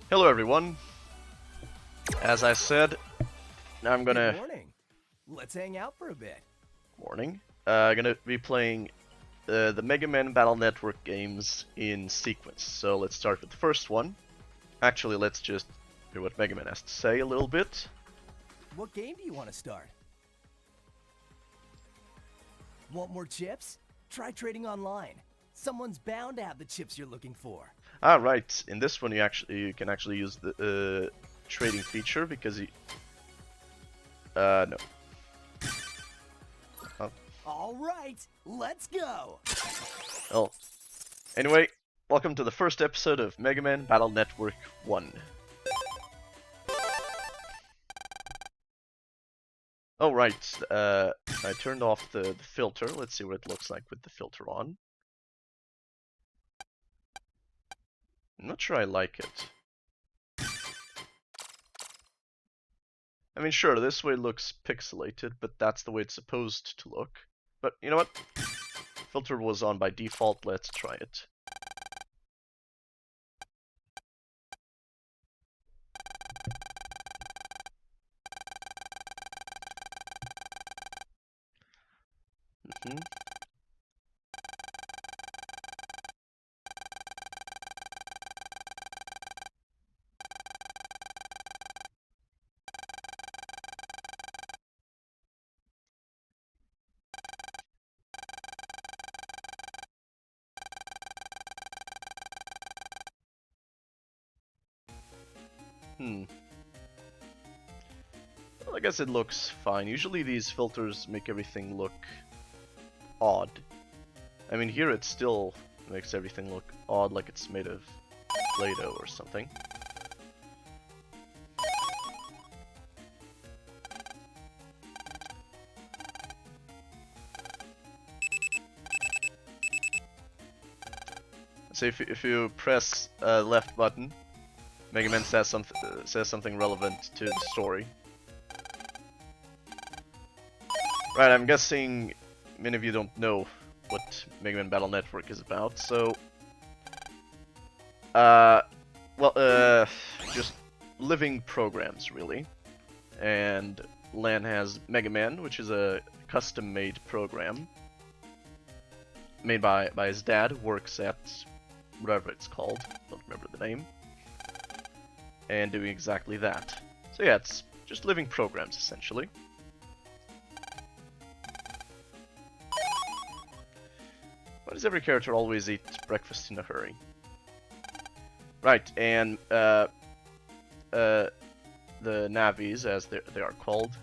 Hello everyone. As I said, I'm gonna Good morning. Let's hang out for a bit. gonna be playing the Mega Man Battle Network games in sequence. So let's start with the first one. Actually, let's just hear what Mega Man has to say a little bit. What game do you want to start? Want more chips? Try trading online. Someone's bound to have the chips you're looking for. Ah, right. In this one, you can actually use the trading feature because no. Oh. All right, let's go. Oh. Anyway, welcome to the first episode of Mega Man Battle Network 1. Oh right, I turned off the filter. Let's see what it looks like with the filter on. I'm not sure I like it. I mean, sure, this way looks pixelated, but that's the way it's supposed to look. But you know what? Filter was on by default, let's try it. Mm-hmm. Well, I guess it looks fine. Usually these filters make everything look odd. I mean, here it still makes everything look odd, like it's made of Play-Doh or something. So if you press left button, Mega Man says something relevant to the story. Right, I'm guessing many of you don't know what Mega Man Battle Network is about, so just living programs really. And LAN has Mega Man, which is a custom-made program made by his dad, works at whatever it's called, don't remember the name, and doing exactly that. So yeah, it's just living programs essentially. Why does every character always eat breakfast in a hurry? Right, and the Navis, as they are called,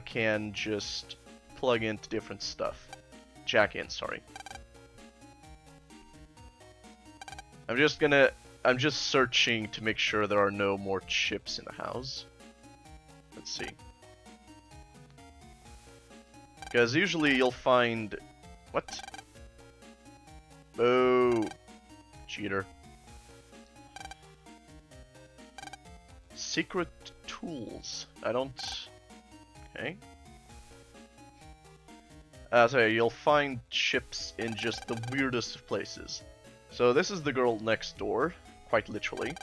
can just plug into different stuff. Jack in, sorry. I'm just searching to make sure there are no more chips in the house. Let's see. Because usually you'll find... What? Oh, cheater. Secret tools. I don't... Okay. So you'll find chips in just the weirdest of places. So this is the girl next door, quite literally.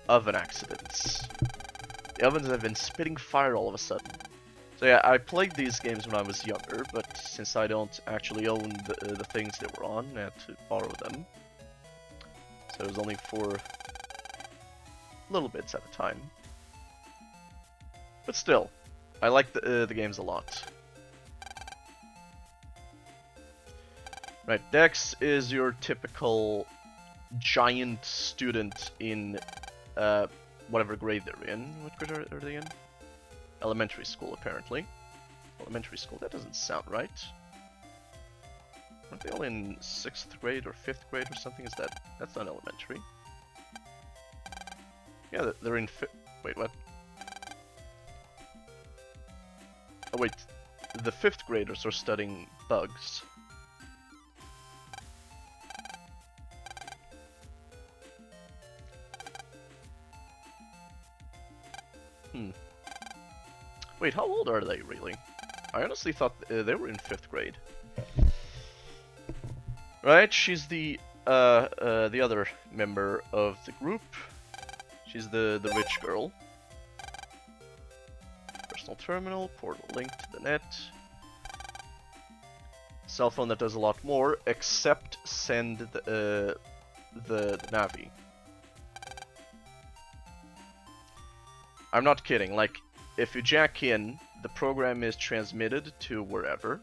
Oven accidents. The ovens have been spitting fire all of a sudden. So yeah, I played these games when I was younger, but since I don't actually own the things they were on, I had to borrow them. So it was only for little bits at a time. But still, I like the games a lot. Right, Dex is your typical giant student in whatever grade they're in. What grade are they in? Elementary school, apparently. Elementary school, that doesn't sound right. Aren't they all in 6th grade or 5th grade or something? That's not elementary. Yeah, they're in wait, what? Oh wait, the 5th graders are studying bugs. Wait, how old are they really? I honestly thought they were in 5th grade. Right, she's the other member of the group. She's the rich girl. Personal terminal, portal link to the net. Cell phone that does a lot more, except send the Navi. I'm not kidding, like, if you jack in, the program is transmitted to wherever.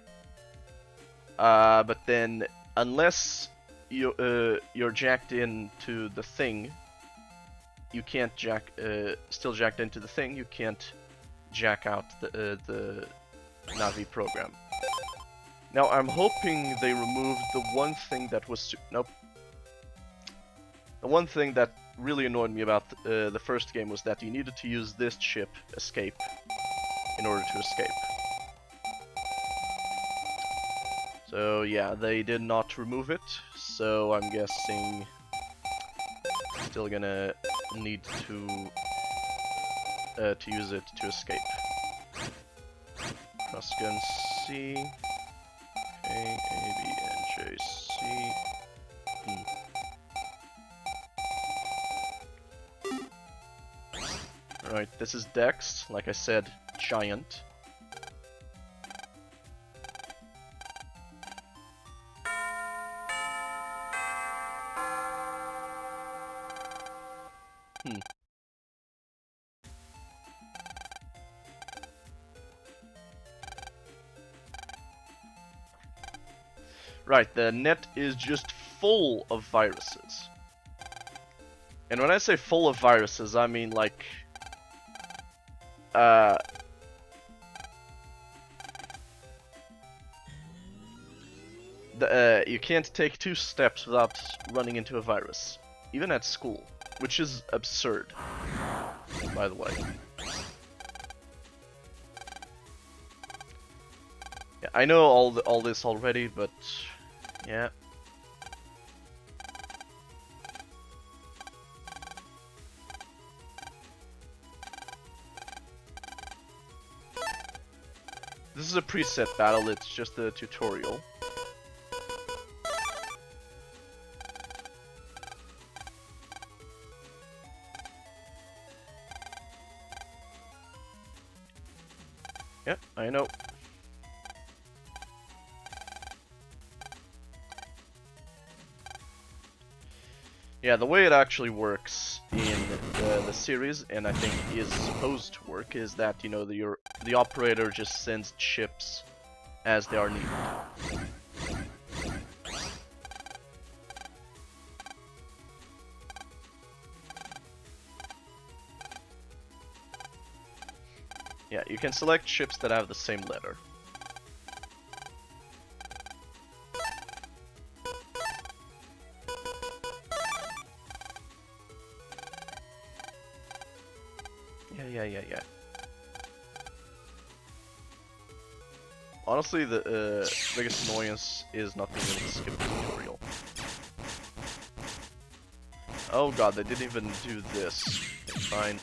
But then, unless you're jacked into the thing, you can't still jacked into the thing, you can't jack out the Navi program. Now, I'm hoping they removed the one thing that was... Nope. The one thing that really annoyed me about the first game was that you needed to use this chip, escape, in order to escape. So yeah, they did not remove it, so I'm guessing still gonna need to use it to escape. Crossgun C. Okay, A, B, N, J, C. Right, this is Dex, like I said, giant. Right, the net is just full of viruses. And when I say full of viruses, I mean like... you can't take 2 steps without running into a virus. Even at school. Which is absurd, by the way. Yeah, I know all this already, but... yeah. This is a preset battle, it's just a tutorial. Yeah, I know. Yeah, the way it actually works in the series, and I think is supposed to work, is that, you know, the operator just sends chips as they are needed. Yeah, you can select chips that have the same letter. Yeah. Honestly, the biggest annoyance is nothing in the skip tutorial. Oh god, they didn't even do this. Okay, fine.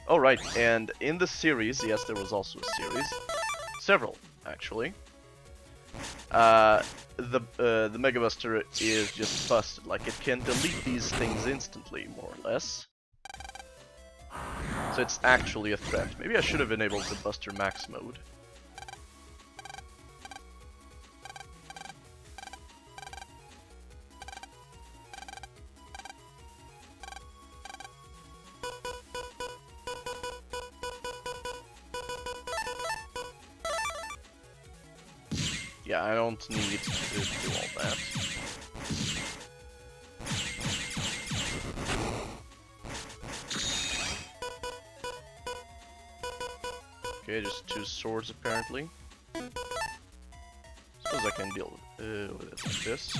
Oh right, and in the series, yes, there was also a series. Several, actually. The Mega Buster is just busted. Like, it can delete these things instantly, more or less. So it's actually a threat. Maybe I should have enabled the Buster Max mode. Yeah, I don't need to do all that. Okay, just 2 swords apparently. Suppose I can deal with it like this.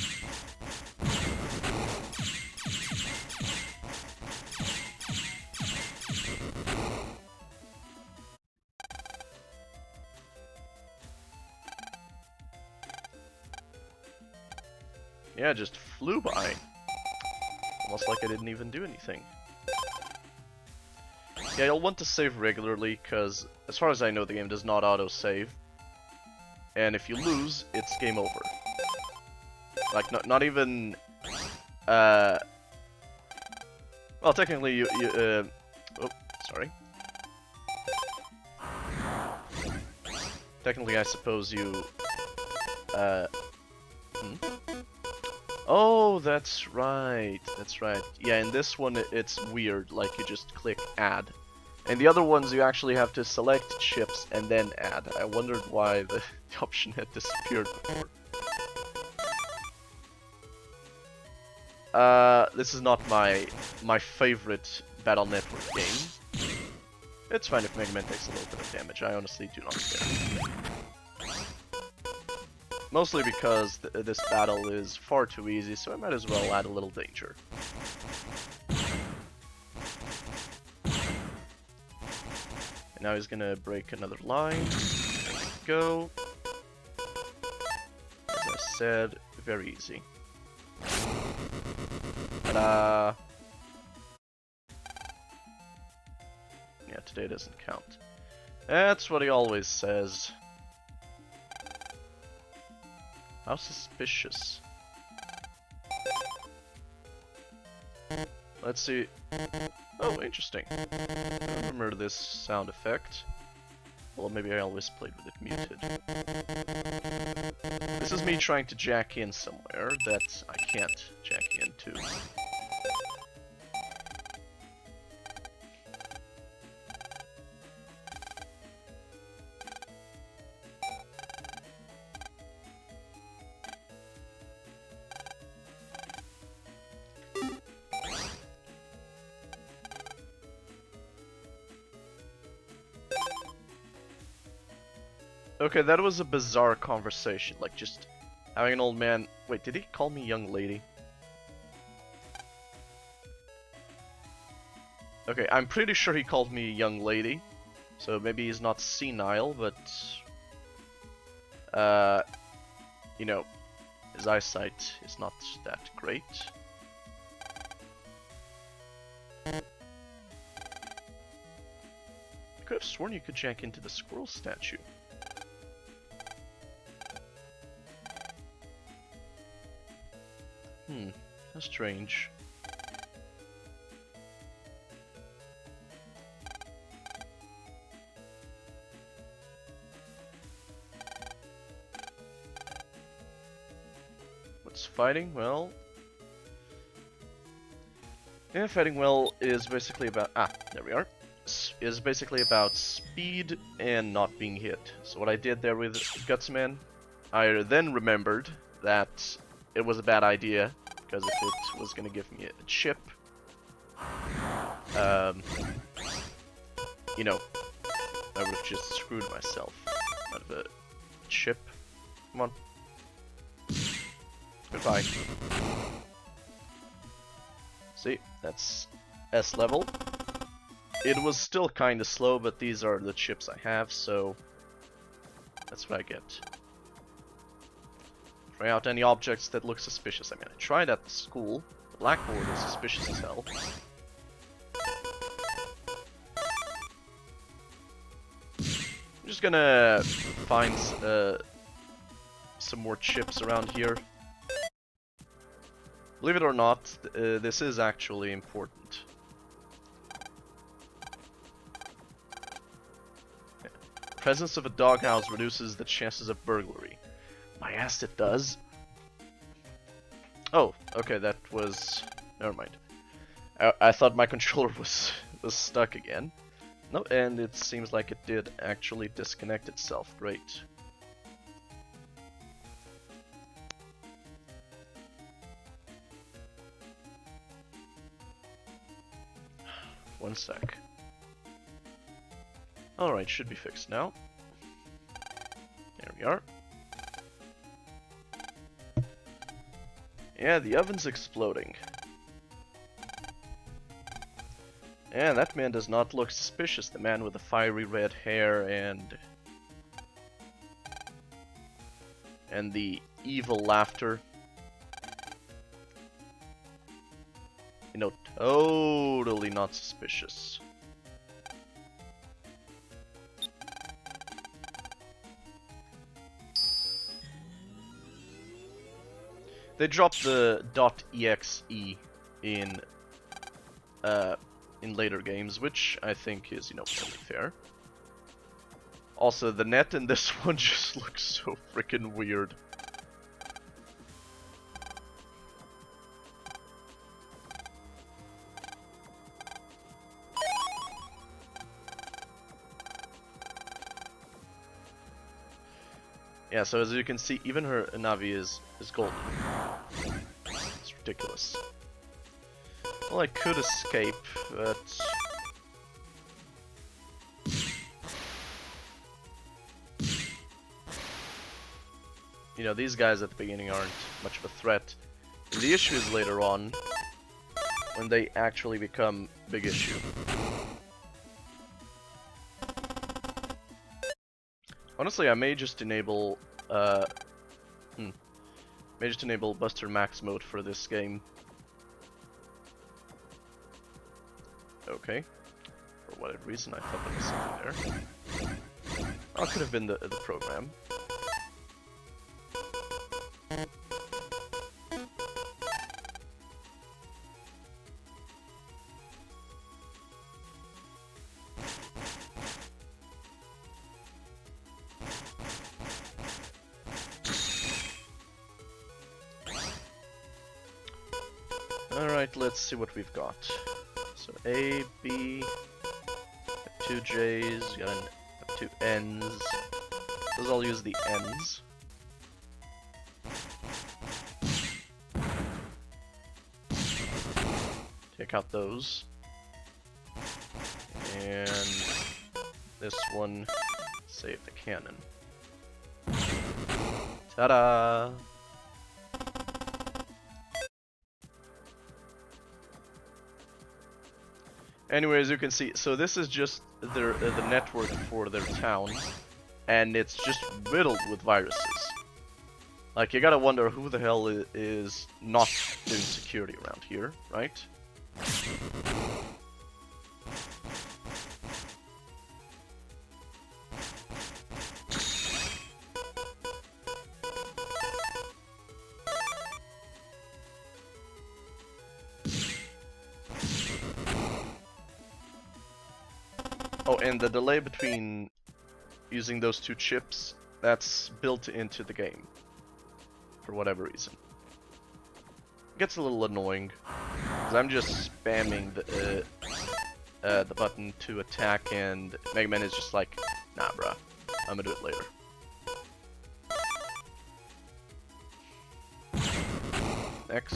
Yeah, just flew by. Almost like I didn't even do anything. Yeah, you'll want to save regularly, because as far as I know, the game does not auto-save. And if you lose, it's game over. Like, not even... well, technically, oh, sorry. Technically, I suppose you... Oh, that's right. That's right. Yeah, in this one, it's weird. Like, you just click add. And the other ones, you actually have to select chips and then add. I wondered why the option had disappeared before. This is not my favorite Battle Network game. It's fine if Mega Man takes a little bit of damage. I honestly do not care. Mostly because this battle is far too easy, so I might as well add a little danger. And now he's gonna break another line. There we go. As I said, very easy. Ta-da! Yeah, today doesn't count. That's what he always says. How suspicious. Let's see. Oh, interesting. I remember this sound effect. Well, maybe I always played with it muted. This is me trying to jack in somewhere that I can't jack into. Okay, that was a bizarre conversation, like just having an old man... Wait, did he call me young lady? Okay, I'm pretty sure he called me young lady, so maybe he's not senile, but... you know, his eyesight is not that great. I could have sworn you could jack into the squirrel statue. How strange. What's fighting? Well... Yeah, fighting well is basically about... Ah, there we are. Is basically about speed and not being hit. So what I did there with Gutsman, I then remembered that it was a bad idea, because if it was going to give me a chip, you know, I would have just screwed myself out of a chip. Come on. Goodbye. See, that's S level. It was still kind of slow, but these are the chips I have, so that's what I get. Try out any objects that look suspicious. I mean, I tried at the school. The blackboard is suspicious as hell. I'm just gonna find some more chips around here. Believe it or not, this is actually important. Presence of a doghouse reduces the chances of burglary. My ass, it does. Oh, okay, that was... Never mind. I thought my controller was stuck again. No, and it seems like it did actually disconnect itself. Great. One sec. Alright, should be fixed now. There we are. Yeah, the oven's exploding. Yeah, that man does not look suspicious. The man with the fiery red hair and the evil laughter. You know, totally not suspicious. They dropped the .exe in later games, which I think is, you know, totally fair. Also, the net in this one just looks so freaking weird. Yeah, so as you can see, even her Navi is golden. It's ridiculous. Well, I could escape, but... you know, these guys at the beginning aren't much of a threat. The issue is later on, when they actually become a big issue. Honestly, I may just enable Buster Max mode for this game. Okay. For whatever reason, I thought there was something there. Oh, it could have been the program. Alright, let's see what we've got. So A, B, got 2 J's, got 2 N's. Those all use the N's. Take out those. And this one, save the cannon. Ta-da! Anyway, as you can see, so this is just their the network for their town, and it's just riddled with viruses. Like, you gotta wonder who the hell is not doing security around here, right? Oh, and the delay between using those 2 chips, that's built into the game. For whatever reason. It gets a little annoying, because I'm just spamming the button to attack, and Mega Man is just like, nah bruh, I'm gonna do it later. Next.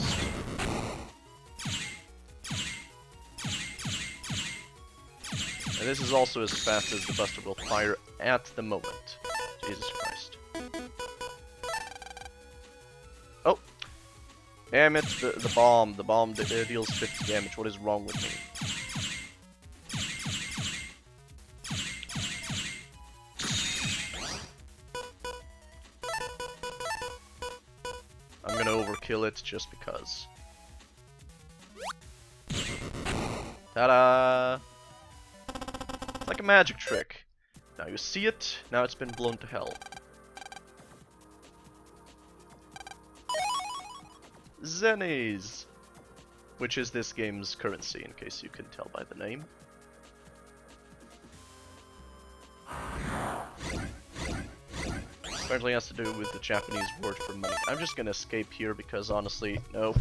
And this is also as fast as the Buster will fire at the moment. Jesus Christ. Oh! Damn it, the bomb. The bomb deals 50 damage. What is wrong with me? I'm gonna overkill it just because. Ta-da! Like a magic trick. Now you see it, now it's been blown to hell. Zennies! Which is this game's currency, in case you can tell by the name. Apparently has to do with the Japanese word for money. I'm just gonna escape here because honestly, no.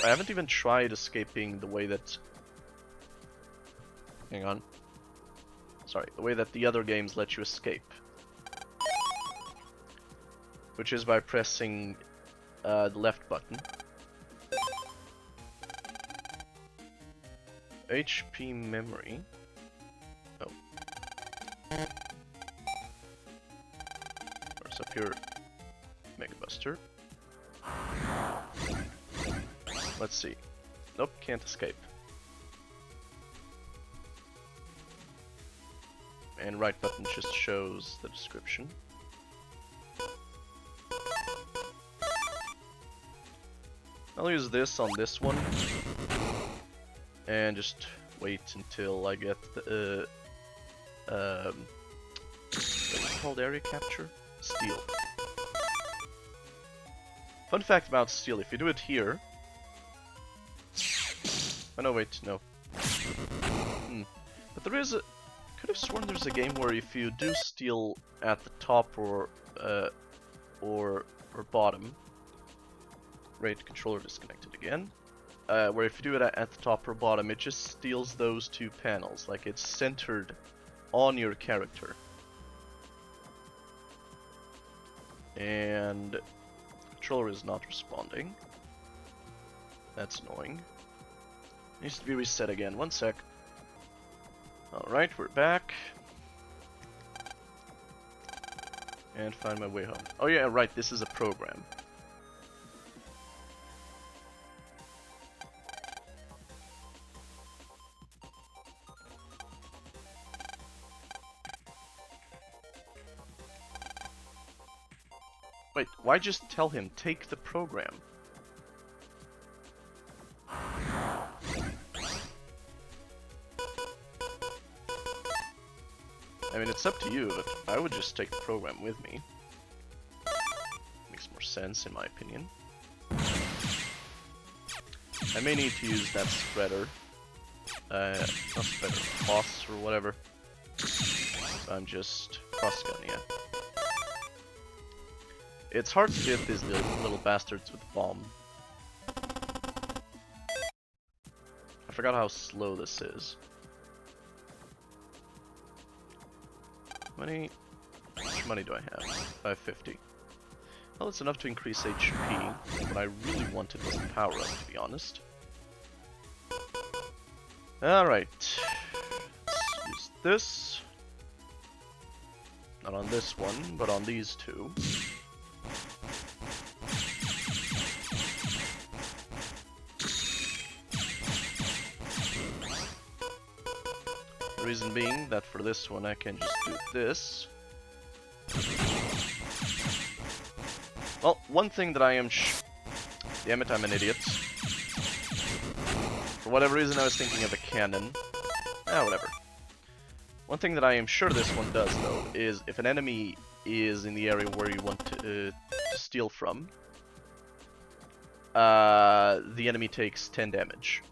I haven't even tried escaping the way that... hang on. Sorry, the way that the other games let you escape. Which is by pressing the left button. HP memory. Oh. Where's up here? Mega Buster. Let's see. Nope, can't escape. And right button just shows the description. I'll use this on this one. And just wait until I get the what's it called, area capture? Steal. Fun fact about steel, if you do it here... Oh no, wait, no. But there is a... Could have sworn there's a game where if you do steel at the top or bottom... Right, controller disconnected again. Where if you do it at the top or bottom, it just steals those two panels, like it's centered on your character. And the controller is not responding. That's annoying. Needs to be reset again. One sec. Alright, we're back. And find my way home. Oh yeah, right, this is a program. Wait, why just tell him, take the program? I mean, it's up to you, but I would just take the program with me. Makes more sense, in my opinion. I may need to use that spreader. Not spreader, boss or whatever. So I'm just cross-gunning it. It's hard to hit these little bastards with the bomb. I forgot how slow this is. How much money do I have? 550. Well, it's enough to increase HP. What I really wanted was the power up, to be honest. Alright. Let's use this. Not on this one, but on these two. Reason being that for this one I can just do this. Well, one thing that I am damn it, I'm an idiot. For whatever reason I was thinking of a cannon. Whatever. One thing that I am sure this one does though is if an enemy is in the area where you want to steal from, the enemy takes 10 damage.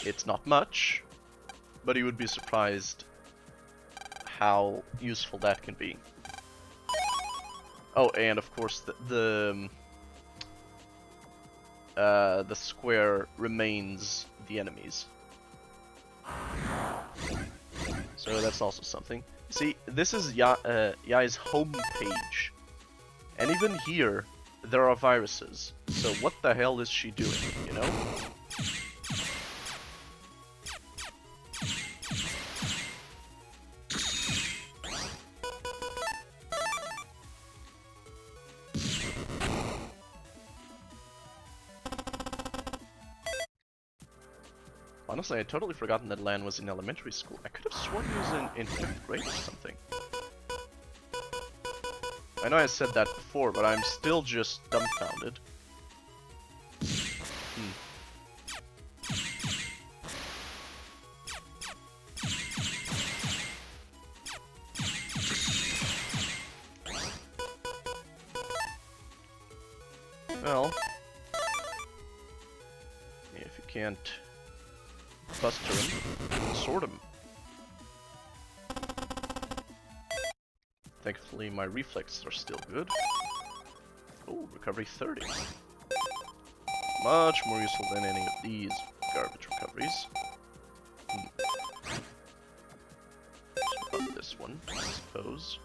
It's not much, but you would be surprised how useful that can be. Oh, and of course the square remains the enemies. So that's also something. See, this is Yai's home page, and even here there are viruses. So what the hell is she doing, you know? Honestly, I had totally forgotten that Lan was in elementary school. I could have sworn he was in 5th grade or something. I know I said that before, but I'm still just dumbfounded. Well, if you can't buster him, sort him. Thankfully my reflexes are still good. Oh, recovery 30. Much more useful than any of these garbage recoveries. So about this one, I suppose.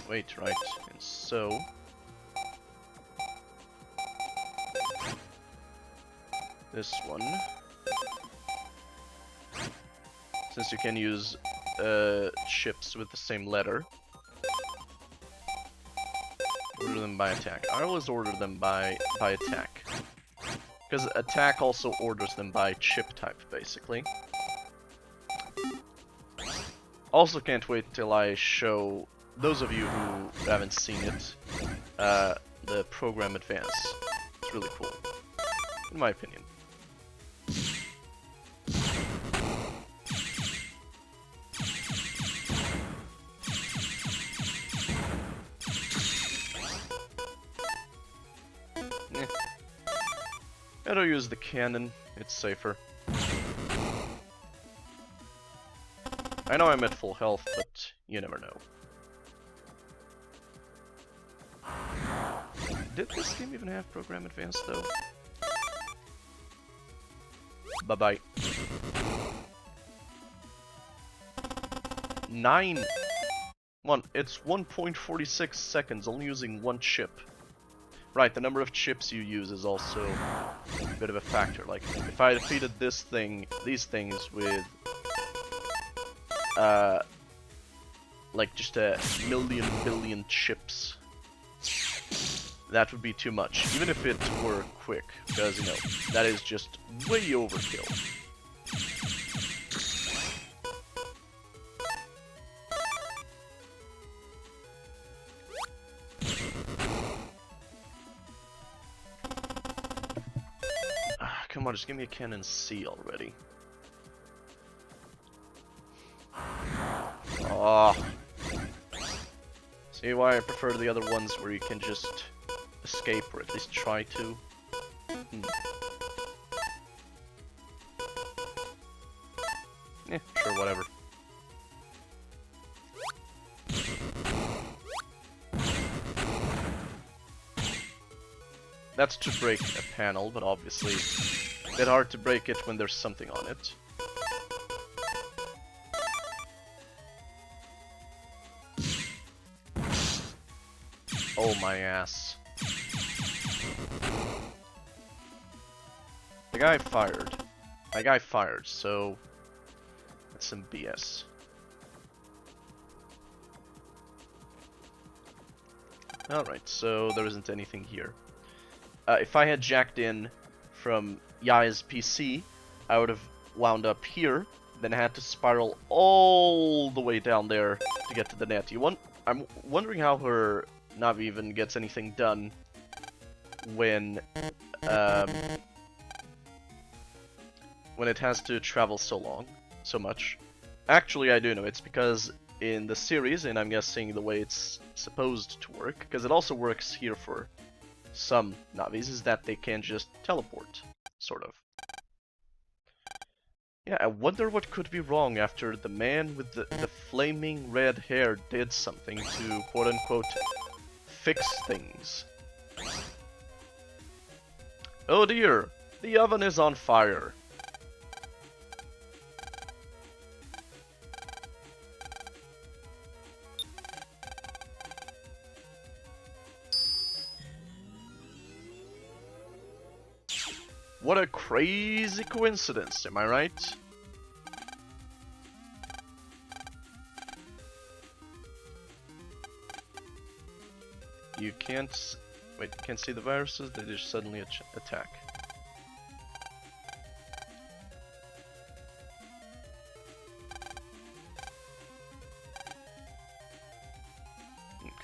Wait, right, and so... this one. Since you can use chips with the same letter. Order them by attack. I always order them by attack. Because attack also orders them by chip type, basically. Also can't wait until I show those of you who haven't seen it, the program advance. It's really cool, in my opinion. Better use the cannon, it's safer. I know I'm at full health, but you never know. Did this game even have Program Advanced though? Bye-bye. 9! It's 1.46 seconds, only using one chip. Right, the number of chips you use is also a bit of a factor. Like, if I defeated these things with like just a billion chips, that would be too much, even if it were quick, because, you know, that is just way overkill. Come on, just give me a cannon C already. Oh. See why I prefer the other ones where you can just escape, or at least try to. Yeah, sure, whatever. That's to break a panel, but obviously a bit hard to break it when there's something on it. Oh my ass. The guy fired. My guy fired, so that's some BS. Alright, so there isn't anything here. If I had jacked in from Yai's PC, I would have wound up here, then had to spiral all the way down there to get to the net. I'm wondering how her Navi even gets anything done when it has to travel so much. Actually, I do know. It's because in the series, and I'm guessing the way it's supposed to work, because it also works here for some Navis, is that they can just teleport, sort of. Yeah, I wonder what could be wrong after the man with the flaming red hair did something to, quote-unquote, fix things. Oh dear, the oven is on fire. What a crazy coincidence, am I right? You can't... Wait, you can't see the viruses? They just suddenly attack.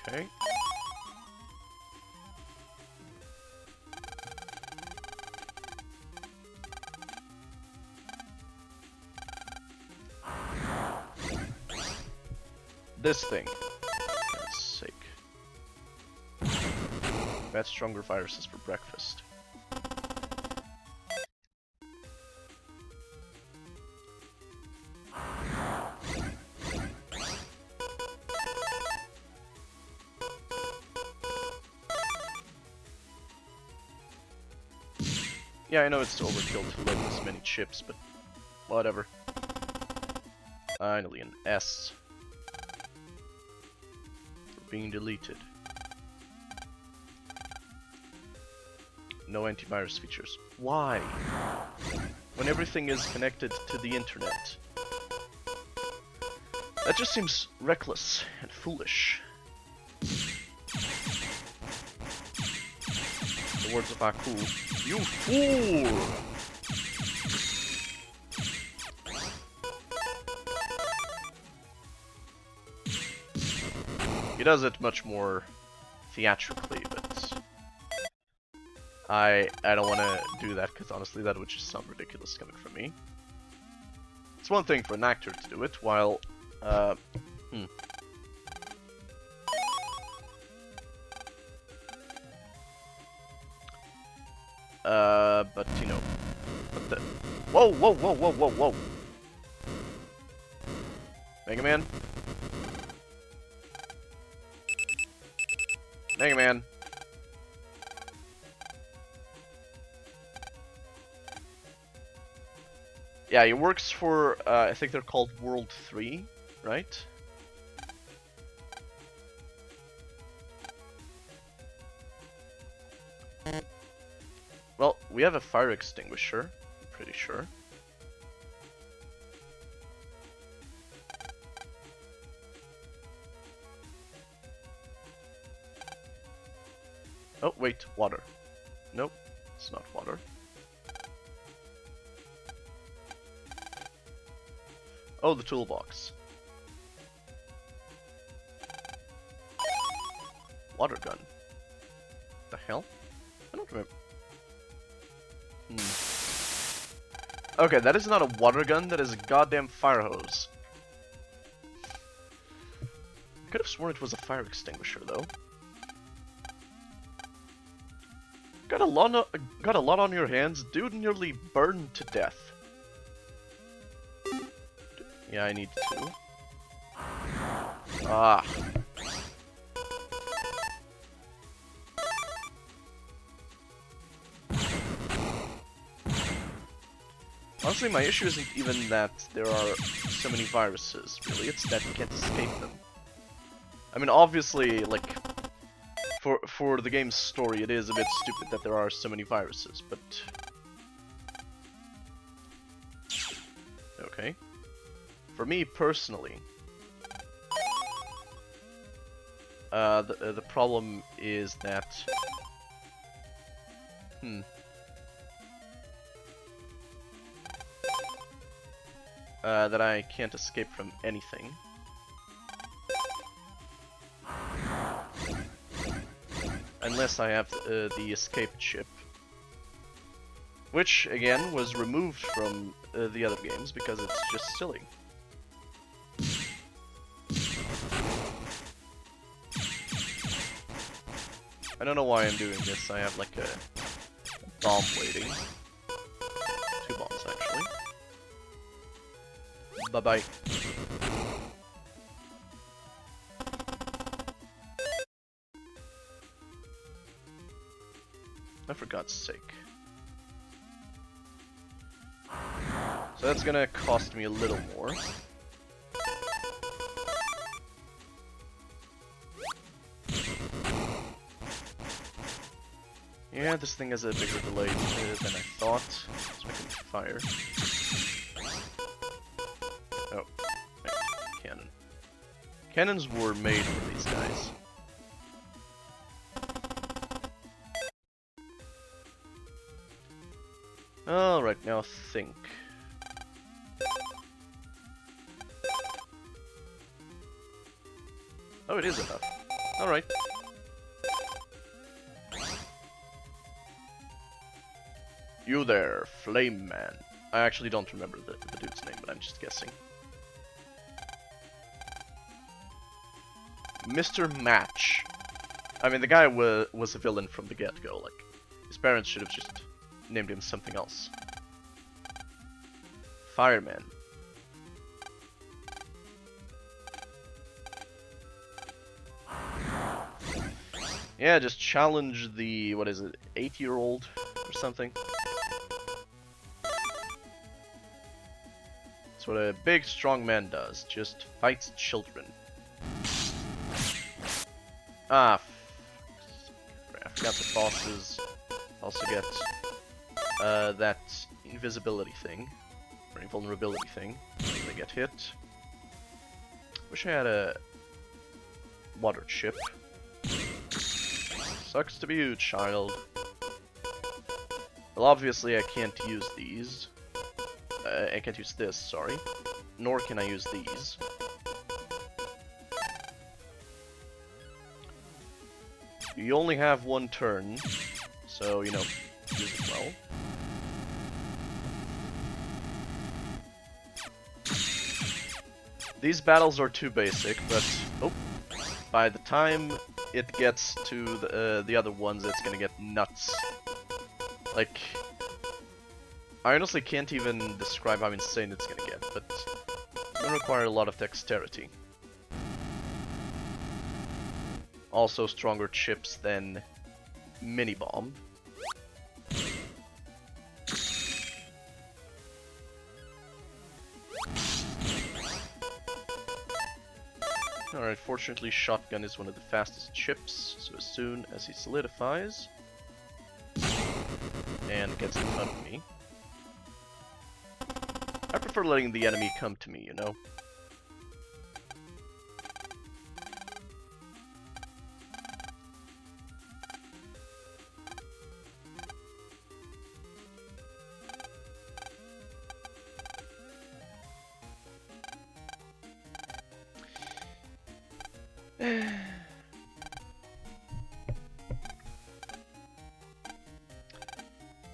Okay. This thing. For God's sake. Bad stronger viruses for breakfast. Yeah, I know it's overkill to load this many chips, but whatever. Finally, an S. Being deleted. No antivirus features. Why? When everything is connected to the internet. That just seems reckless and foolish. The words of Aku. You fool! He does it much more theatrically, but I don't want to do that because honestly that would just sound ridiculous coming from me. It's one thing for an actor to do it, while But you know, what the? Whoa, whoa, whoa, whoa, whoa, whoa! Mega Man. Mega Man. Yeah, he works for, I think they're called World 3, right? Well, we have a fire extinguisher, I'm pretty sure. Oh, wait, water. Nope, it's not water. Oh, the toolbox. Water gun. The hell? I don't remember. Okay, that is not a water gun, that is a goddamn fire hose. I could have sworn it was a fire extinguisher, though. Got a lot on your hands. Dude nearly burned to death. Yeah, I need to. Ah. Honestly, my issue isn't even that there are so many viruses, really. It's that you can't escape them. I mean, obviously, like, for the game's story, it is a bit stupid that there are so many viruses, but... Okay. For me, personally, the problem is that... that I can't escape from anything. Unless I have the escape chip. Which, again, was removed from the other games because it's just silly. I don't know why I'm doing this. I have like a bomb waiting. 2 bombs, actually. Bye-bye. For God's sake. So that's gonna cost me a little more. Yeah, this thing has a bigger delay than I thought. So I can fire. Oh, wait, cannon. Cannons were made for these guys. Alright, now think. Oh, it is enough. Alright. You there, Flame Man. I actually don't remember the dude's name, but I'm just guessing. Mr. Match. I mean, the guy was a villain from the get-go. Like, his parents should have just named him something else. Fireman. Yeah, just challenge the, what is it, 8-year-old or something. That's what a big, strong man does, just fights children. Ah, I forgot the bosses also get that invisibility thing, or invulnerability thing, when they get hit. Wish I had a water chip. Sucks to be you, child. Well, obviously I can't use these. I can't use this, sorry. Nor can I use these. You only have 1 turn, so, you know, use it well. These battles are too basic, but by the time it gets to the other ones, it's gonna get nuts. Like, I honestly can't even describe how insane it's gonna get, but it's gonna require a lot of dexterity. Also stronger chips than Mini Bomb. Alright, fortunately Shotgun is one of the fastest chips, so as soon as he solidifies and gets in front of me, I prefer letting the enemy come to me, you know?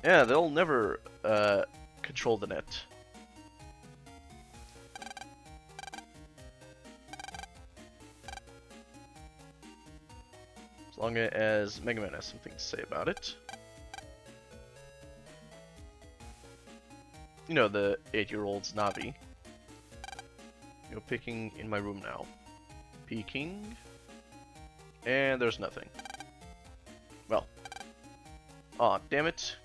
Yeah, they'll never control the net. As long as Mega Man has something to say about it. You know, the 8-year-old's Navi. You're picking in my room now. Peeking. And there's nothing. Well. Aw, damn it.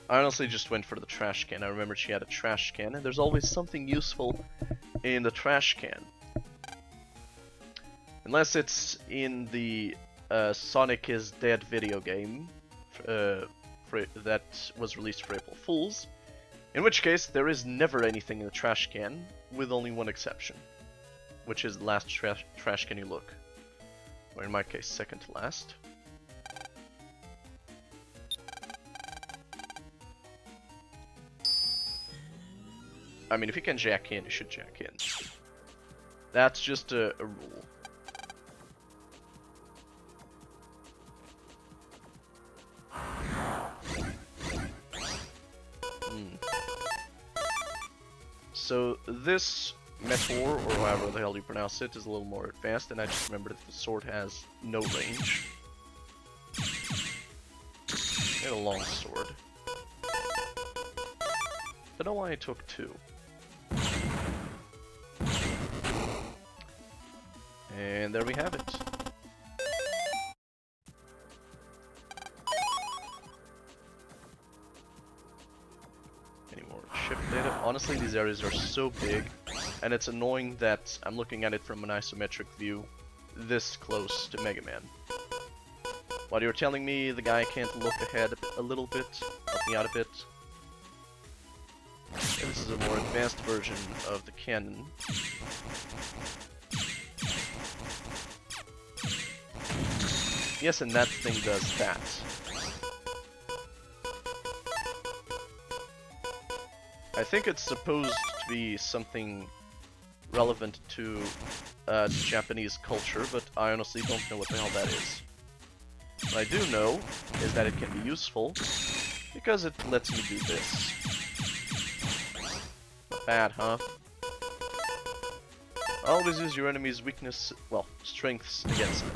I honestly just went for the trash can. I remembered she had a trash can, and there's always something useful in the trash can. Unless it's in the Sonic is Dead video game that was released for April Fools. In which case, there is never anything in the trash can, with only one exception. Which is the last trash can you look. Or in my case, second to last. I mean, if you can jack in, you should jack in. That's just a rule. So this Meteor, or however the hell you pronounce it, is a little more advanced, and I just remembered that the sword has no range. And a long sword. Don't know why I took 2. And there we have it. Any more chip data? Honestly, these areas are so big, and it's annoying that I'm looking at it from an isometric view this close to Mega Man. While you're telling me the guy can't look ahead a little bit, help me out a bit. And this is a more advanced version of the cannon. Yes, and that thing does that. I think it's supposed to be something relevant to Japanese culture, but I honestly don't know what the hell that is. What I do know is that it can be useful, because it lets me do this. Not bad, huh? Always use your enemy's weakness, well, strengths against them.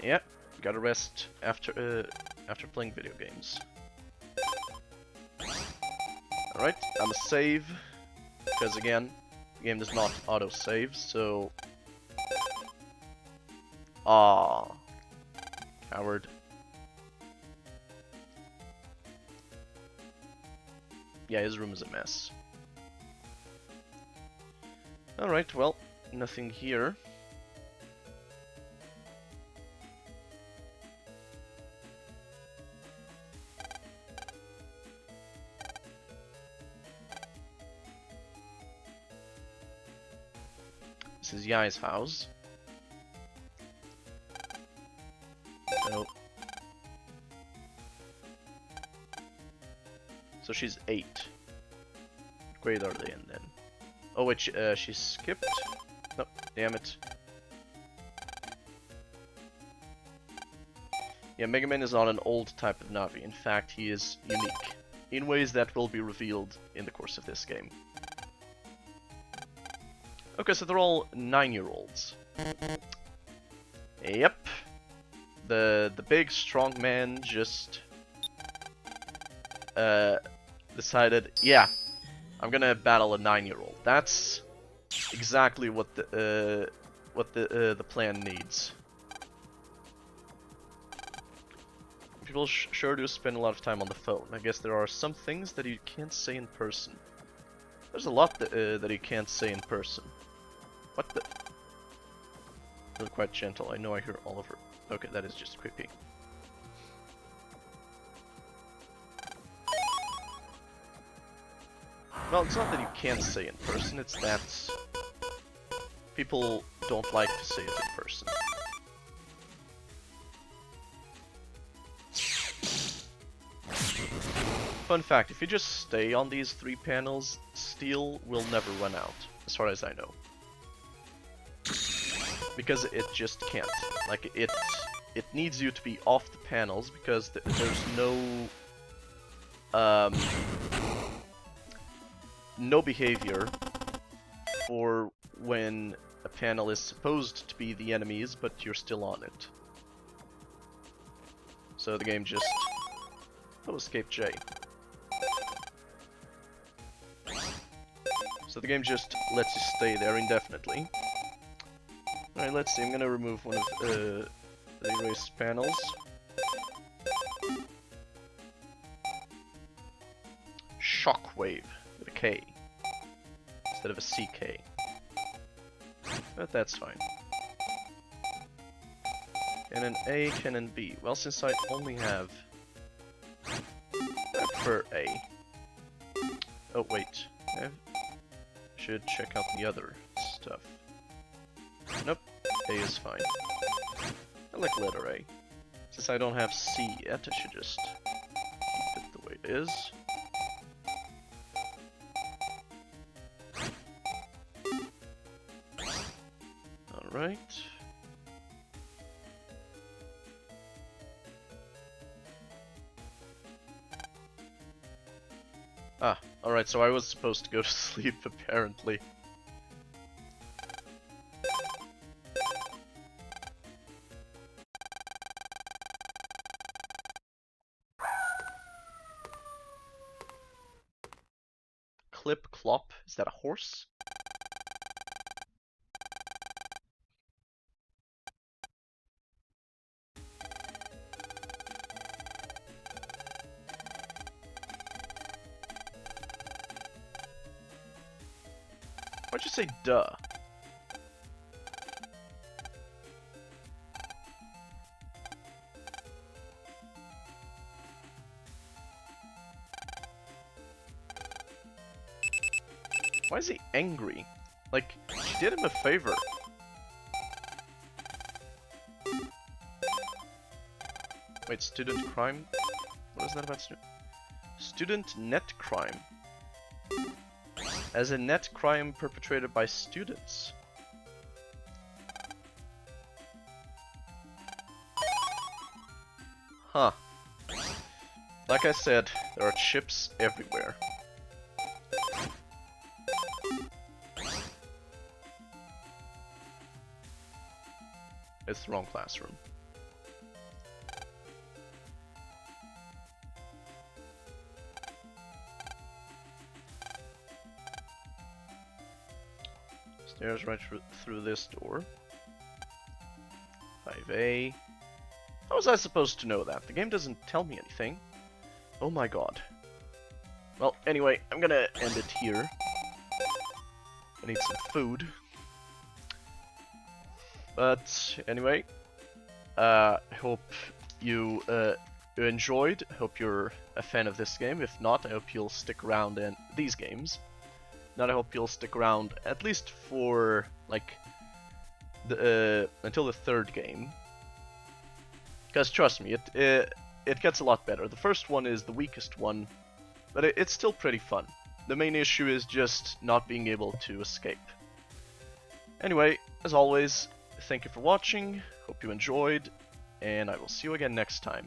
Yeah, gotta rest after playing video games. Alright, I'm gonna save, because again, the game does not auto-save, so... Ah, coward. Yeah, his room is a mess. Alright, well, nothing here. This is Yai's house. Nope. So she's 8. What grade are they in then? Oh wait, she skipped? No, damn it. Yeah, Mega Man is not an old type of Navi. In fact, he is unique. in ways that will be revealed in the course of this game. Okay, so they're all 9-year-olds. Yep. The big strong man just decided, yeah, I'm gonna battle a 9-year-old. That's exactly what the plan needs. People sure do spend a lot of time on the phone. I guess there are some things that you can't say in person. There's a lot that you can't say in person. What the? They're quite gentle. I know I hear Oliver. Okay, that is just creepy. Well, it's not that you can't say in person, it's that people don't like to say it in person. Fun fact, if you just stay on these 3 panels, steel will never run out, as far as I know. Because it just can't. Like, it needs you to be off the panels, because there's no behavior for when a panel is supposed to be the enemies, but you're still on it. So the game just... Oh, escape J. So the game just lets you stay there indefinitely. Alright, let's see, I'm gonna remove one of the erased panels. Shockwave, with a K, instead of a CK. But that's fine. Cannon A, Cannon B. Well, since I only have... I prefer A. Oh, wait. I should check out the other stuff. Nope, A is fine. I like letter A. Since I don't have C yet, I should just keep it the way it is. Alright. Ah, alright, so I was supposed to go to sleep, apparently. Clip clop, is that a horse? Why'd you say duh? Why is he angry? Like, she did him a favor. Wait, student crime? What is that about student net crime? As a net crime perpetrated by students. Huh. Like I said, there are chips everywhere. It's the wrong classroom. Stairs right through this door. 5A. How was I supposed to know that? The game doesn't tell me anything. Oh my god. Well, anyway, I'm gonna end it here. I need some food. But anyway, hope you enjoyed. Hope you're a fan of this game. If not, I hope you'll stick around in these games. Not I hope you'll stick around at least for like the until the 3rd game. Because trust me, it gets a lot better. The first one is the weakest one, but it's still pretty fun. The main issue is just not being able to escape. Anyway, as always, thank you for watching, hope you enjoyed, and I will see you again next time.